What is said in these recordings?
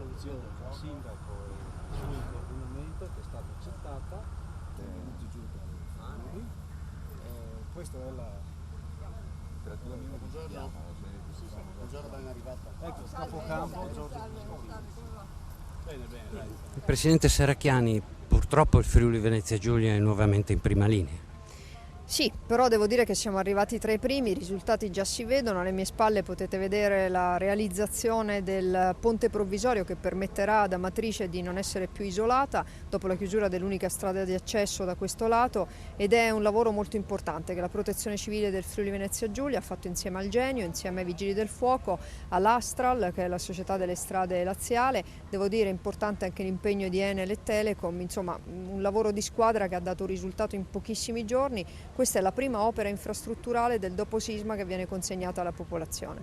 soluzione tra il sindaco e il suo coordinamento che è stata accettata questa è la buongiorno, ben arrivata. Ecco, capocampo Giorgio. Bene, dai. Il presidente Serracchiani, purtroppo il Friuli Venezia Giulia è nuovamente in prima linea. Sì, però devo dire che siamo arrivati tra i primi, i risultati già si vedono, alle mie spalle potete vedere la realizzazione del ponte provvisorio che permetterà ad Amatrice di non essere più isolata dopo la chiusura dell'unica strada di accesso da questo lato, ed è un lavoro molto importante che la Protezione Civile del Friuli Venezia Giulia ha fatto insieme al Genio, insieme ai Vigili del Fuoco, all'Astral che è la società delle strade laziale. Devo dire importante anche l'impegno di Enel e Telecom, insomma un lavoro di squadra che ha dato risultato in pochissimi giorni. Questa è la prima opera infrastrutturale del doposisma che viene consegnata alla popolazione.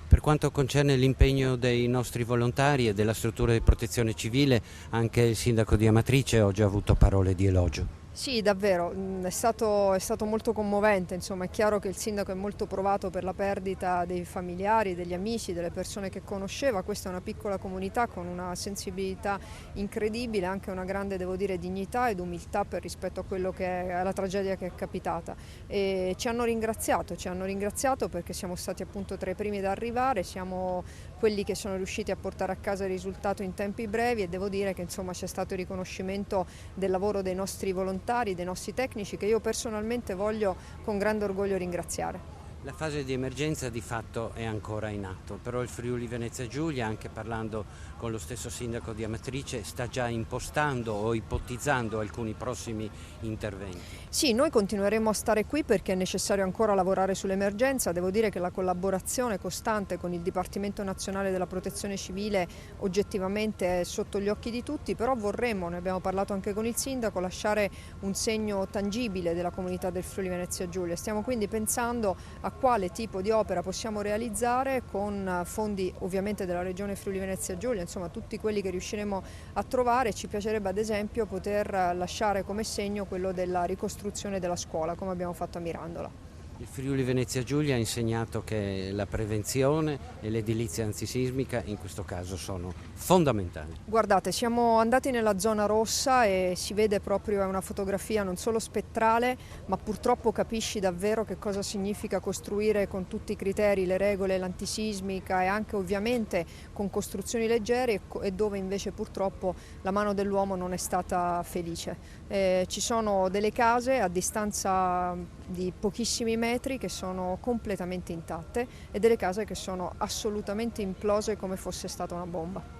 Per quanto concerne l'impegno dei nostri volontari e della struttura di protezione civile, anche il sindaco di Amatrice oggi ha avuto parole di elogio. Sì, davvero, è stato molto commovente, insomma, è chiaro che il sindaco è molto provato per la perdita dei familiari, degli amici, delle persone che conosceva. Questa è una piccola comunità con una sensibilità incredibile, anche una grande, devo dire, dignità ed umiltà per rispetto a quello che è alla tragedia che è capitata. E ci hanno ringraziato perché siamo stati appunto tra i primi ad arrivare, siamo quelli che sono riusciti a portare a casa il risultato in tempi brevi, e devo dire che insomma c'è stato il riconoscimento del lavoro dei nostri volontari, dei nostri tecnici, che io personalmente voglio con grande orgoglio ringraziare. La fase di emergenza di fatto è ancora in atto, però il Friuli Venezia Giulia, anche parlando con lo stesso sindaco di Amatrice, sta già impostando o ipotizzando alcuni prossimi interventi. Sì, noi continueremo a stare qui perché è necessario ancora lavorare sull'emergenza. Devo dire che la collaborazione costante con il Dipartimento Nazionale della Protezione Civile oggettivamente è sotto gli occhi di tutti, però vorremmo, ne abbiamo parlato anche con il sindaco, lasciare un segno tangibile della comunità del Friuli Venezia Giulia. Stiamo quindi pensando a quale tipo di opera possiamo realizzare con fondi ovviamente della Regione Friuli Venezia Giulia, insomma tutti quelli che riusciremo a trovare. Ci piacerebbe ad esempio poter lasciare come segno quello della ricostruzione della scuola, come abbiamo fatto a Mirandola. Il Friuli Venezia Giulia ha insegnato che la prevenzione e l'edilizia antisismica in questo caso sono fondamentali. Guardate, siamo andati nella zona rossa e si vede proprio, è una fotografia non solo spettrale, ma purtroppo capisci davvero che cosa significa costruire con tutti i criteri, le regole, l'antisismica, e anche ovviamente con costruzioni leggere, e dove invece purtroppo la mano dell'uomo non è stata felice. Ci sono delle case a distanza di pochissimi metri che sono completamente intatte, e delle case che sono assolutamente implose come fosse stata una bomba.